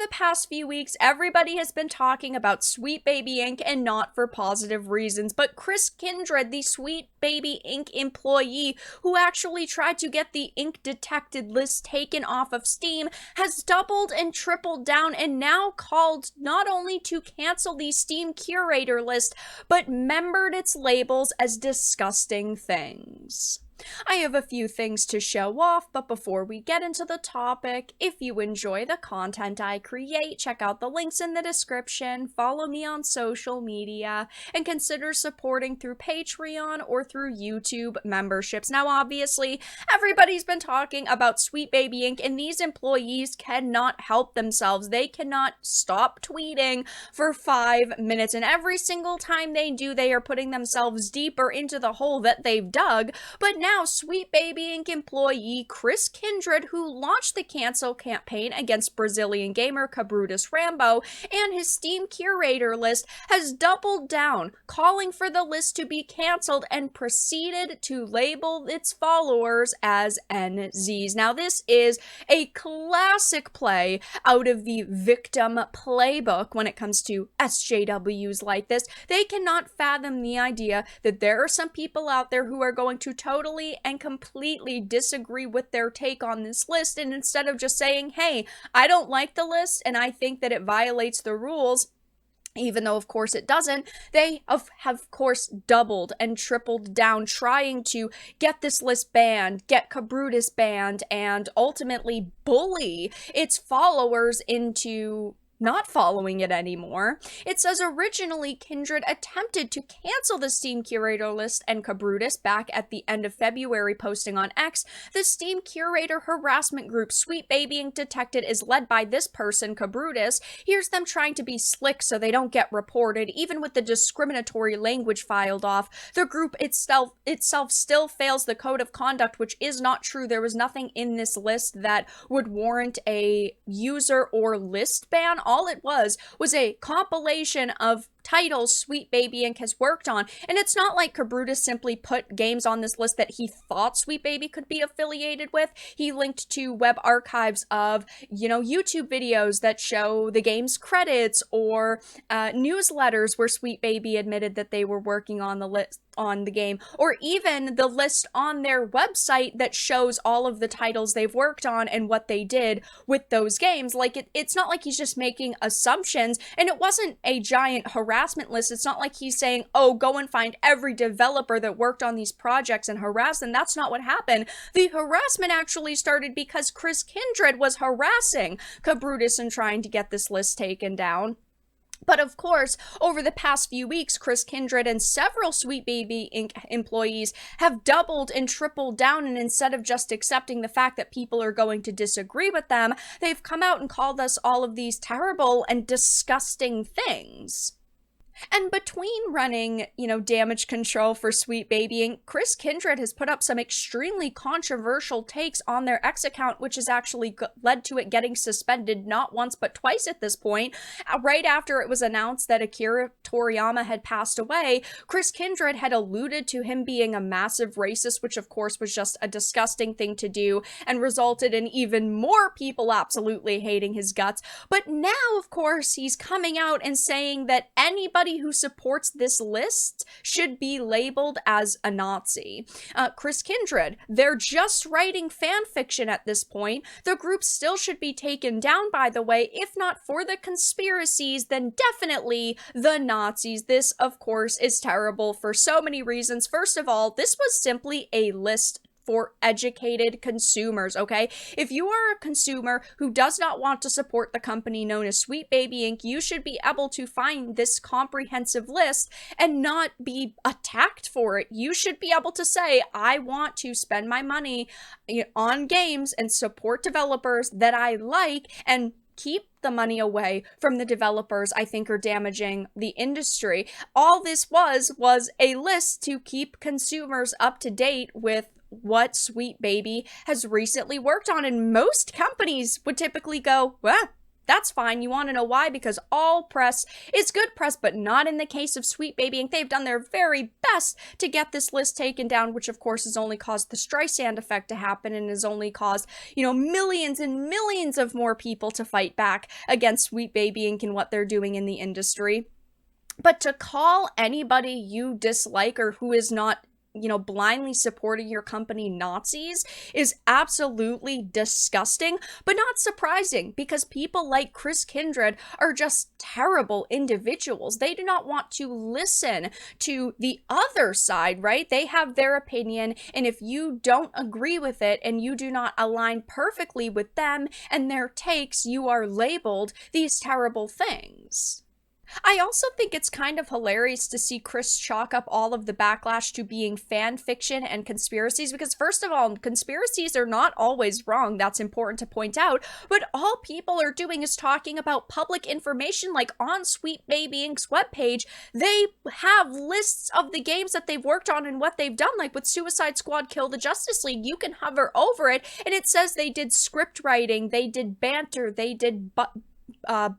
the past few weeks, everybody has been talking about Sweet Baby Inc. and not for positive reasons, but Chris Kindred, the Sweet Baby Inc. employee who actually tried to get the Inc. detected list taken off of Steam, has doubled and tripled down and now called not only to cancel the Steam curator list, but membered its labels as disgusting things. I have a few things to show off, but before we get into the topic, if you enjoy the content I create, check out the links in the description, follow me on social media, and consider supporting through Patreon or through YouTube memberships. Now, obviously, everybody's been talking about Sweet Baby Inc., and these employees cannot help themselves. They cannot stop tweeting for 5 minutes, and every single time they do, they are putting themselves deeper into the hole that they've dug. But now, Sweet Baby Inc. employee Chris Kindred, who launched the cancel campaign against Brazilian gamer Cabrutus Rambo and his Steam curator list, has doubled down, calling for the list to be canceled and proceeded to label its followers as NZs. Now, this is a classic play out of the victim playbook when it comes to SJWs like this. They cannot fathom the idea that there are some people out there who are going to totally and completely disagree with their take on this list, and instead of just saying, hey, I don't like the list and I think that it violates the rules, even though of course it doesn't, they have of course doubled and tripled down trying to get this list banned, get Cabrutus banned, and ultimately bully its followers into not following it anymore. It says originally Kindred attempted to cancel the Steam curator list and Cabrutus back at the end of February, posting on X, the Steam curator harassment group Sweet Baby Inc. detected is led by this person, Cabrutus. Here's them trying to be slick so they don't get reported, even with the discriminatory language filed off. The group itself still fails the code of conduct, which is not true. There was nothing in this list that would warrant a user or list ban. All it was a compilation of titles Sweet Baby Inc. has worked on, and it's not like Cabrutus simply put games on this list that he thought Sweet Baby could be affiliated with. He linked to web archives of, YouTube videos that show the game's credits, or newsletters where Sweet Baby admitted that they were working on the list on the game, or even the list on their website that shows all of the titles they've worked on and what they did with those games. Like, it's not like he's just making assumptions, and it wasn't a giant harassment list. It's not like he's saying, oh, go and find every developer that worked on these projects and harass them. That's not what happened. The harassment actually started because Chris Kindred was harassing Cabrutus and trying to get this list taken down. But of course, over the past few weeks, Chris Kindred and several Sweet Baby Inc. employees have doubled and tripled down, and instead of just accepting the fact that people are going to disagree with them, they've come out and called us all of these terrible and disgusting things. And between running, damage control for Sweet Baby Inc., Chris Kindred has put up some extremely controversial takes on their X account, which has actually led to it getting suspended not once but twice at this point. Right after it was announced that Akira Toriyama had passed away, Chris Kindred had alluded to him being a massive racist, which of course was just a disgusting thing to do and resulted in even more people absolutely hating his guts. But now, of course, he's coming out and saying that anybody who supports this list should be labeled as a Nazi. Chris Kindred, they're just writing fan fiction at this point. The group still should be taken down, by the way. If not for the conspiracies, then definitely the Nazis. This, of course, is terrible for so many reasons. First of all, this was simply a list for educated consumers, okay? If you are a consumer who does not want to support the company known as Sweet Baby Inc., you should be able to find this comprehensive list and not be attacked for it. You should be able to say, I want to spend my money on games and support developers that I like, and keep the money away from the developers I think are damaging the industry. All this was a list to keep consumers up to date with what Sweet Baby has recently worked on, and most companies would typically go, well, That's fine. You want to know why? Because all press is good press, but not in the case of Sweet Baby Inc. They've done their very best to get this list taken down, which of course has only caused the Streisand effect to happen and has only caused, millions and millions of more people to fight back against Sweet Baby Inc. and what they're doing in the industry. But to call anybody you dislike or who is not blindly supporting your company Nazis is absolutely disgusting, but not surprising because people like Chris Kindred are just terrible individuals. They do not want to listen to the other side, right? They have their opinion, and if you don't agree with it and you do not align perfectly with them and their takes, you are labeled these terrible things. I also think it's kind of hilarious to see Chris chalk up all of the backlash to being fan fiction and conspiracies, because first of all, conspiracies are not always wrong. That's important to point out, but all people are doing is talking about public information. Like on Sweet Baby Inc.'s webpage, they have lists of the games that they've worked on and what they've done. Like with Suicide Squad Kill the Justice League, you can hover over it and it says they did script writing, they did banter, they did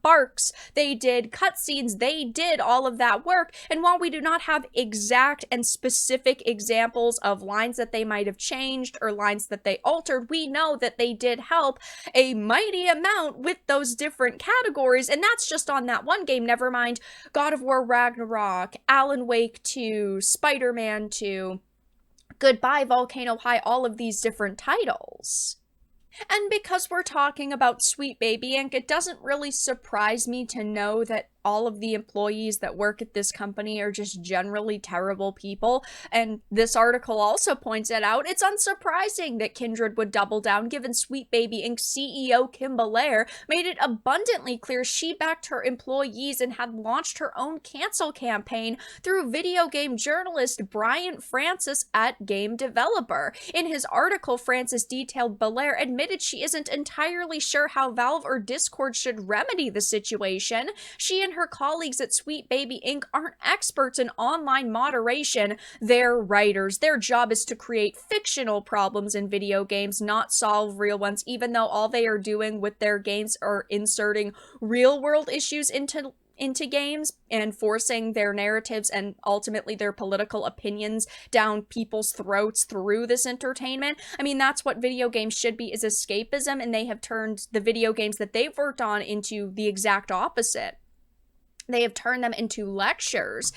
barks, they did cutscenes, they did all of that work. And while we do not have exact and specific examples of lines that they might have changed or lines that they altered, we know that they did help a mighty amount with those different categories. And that's just on that one game, never mind God of War Ragnarok, Alan Wake 2, Spider-Man 2, Goodbye Volcano High, all of these different titles. And because we're talking about Sweet Baby Inc., it doesn't really surprise me to know that all of the employees that work at this company are just generally terrible people. And this article also points it out. It's unsurprising that Kindred would double down, given Sweet Baby Inc. CEO Kim Belair made it abundantly clear she backed her employees and had launched her own cancel campaign through video game journalist Brian Francis at Game Developer. In his article, Francis detailed Belair admitted she isn't entirely sure how Valve or Discord should remedy the situation. She and her colleagues at Sweet Baby Inc. aren't experts in online moderation. They're writers. Their job is to create fictional problems in video games, not solve real ones, even though all they are doing with their games are inserting real-world issues into games and forcing their narratives and ultimately their political opinions down people's throats through this entertainment. I mean, that's what video games should be, is escapism, and they have turned the video games that they've worked on into the exact opposite. They have turned them into lectures.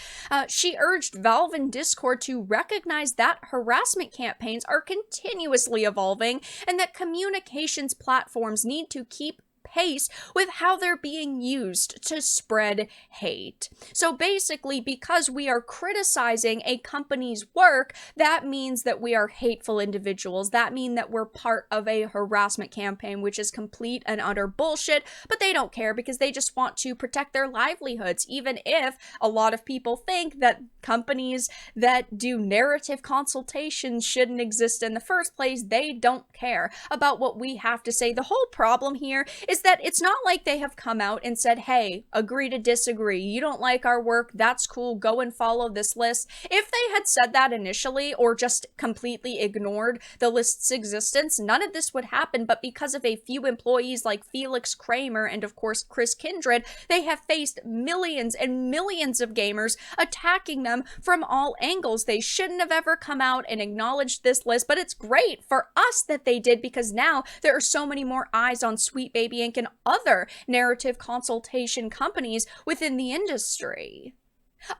She urged Valve and Discord to recognize that harassment campaigns are continuously evolving and that communications platforms need to keep pace with how they're being used to spread hate. So basically, because we are criticizing a company's work, that means that we are hateful individuals. That means that we're part of a harassment campaign, which is complete and utter bullshit, but they don't care because they just want to protect their livelihoods, even if a lot of people think that companies that do narrative consultations shouldn't exist in the first place. They don't care about what we have to say. The whole problem here is that it's not like they have come out and said, hey, agree to disagree. You don't like our work, that's cool, go and follow this list. If they had said that initially or just completely ignored the list's existence, none of this would happen. But because of a few employees like Felix Kramer and of course Chris Kindred, they have faced millions and millions of gamers attacking them from all angles. They shouldn't have ever come out and acknowledged this list, but it's great for us that they did, because now there are so many more eyes on Sweet Baby Inc. and other narrative consultation companies within the industry.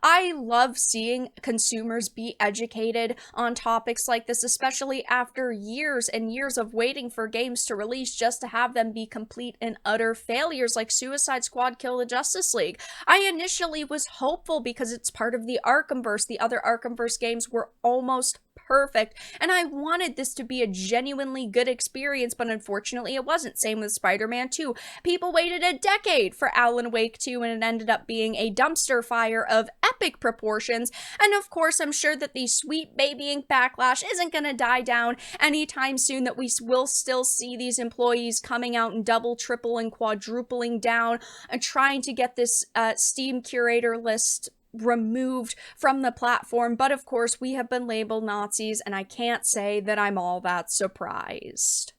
I love seeing consumers be educated on topics like this, especially after years and years of waiting for games to release just to have them be complete and utter failures like Suicide Squad Kill the Justice League. I initially was hopeful because it's part of the Arkhamverse. The other Arkhamverse games were almost perfect, and I wanted this to be a genuinely good experience, but unfortunately it wasn't. Same with Spider-Man 2. People waited a decade for Alan Wake 2, and it ended up being a dumpster fire of epic proportions. And of course, I'm sure that the Sweet Baby Inc. backlash isn't going to die down anytime soon, that we will still see these employees coming out and double, triple, and quadrupling down and trying to get this Steam curator list removed from the platform. But of course, we have been labeled Nazis, and I can't say that I'm all that surprised.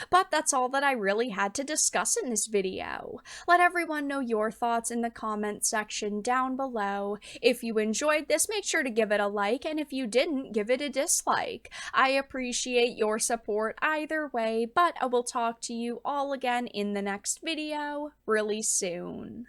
But that's all that I really had to discuss in this video. Let everyone know your thoughts in the comment section down below. If you enjoyed this, make sure to give it a like, and if you didn't, give it a dislike. I appreciate your support either way, but I will talk to you all again in the next video really soon.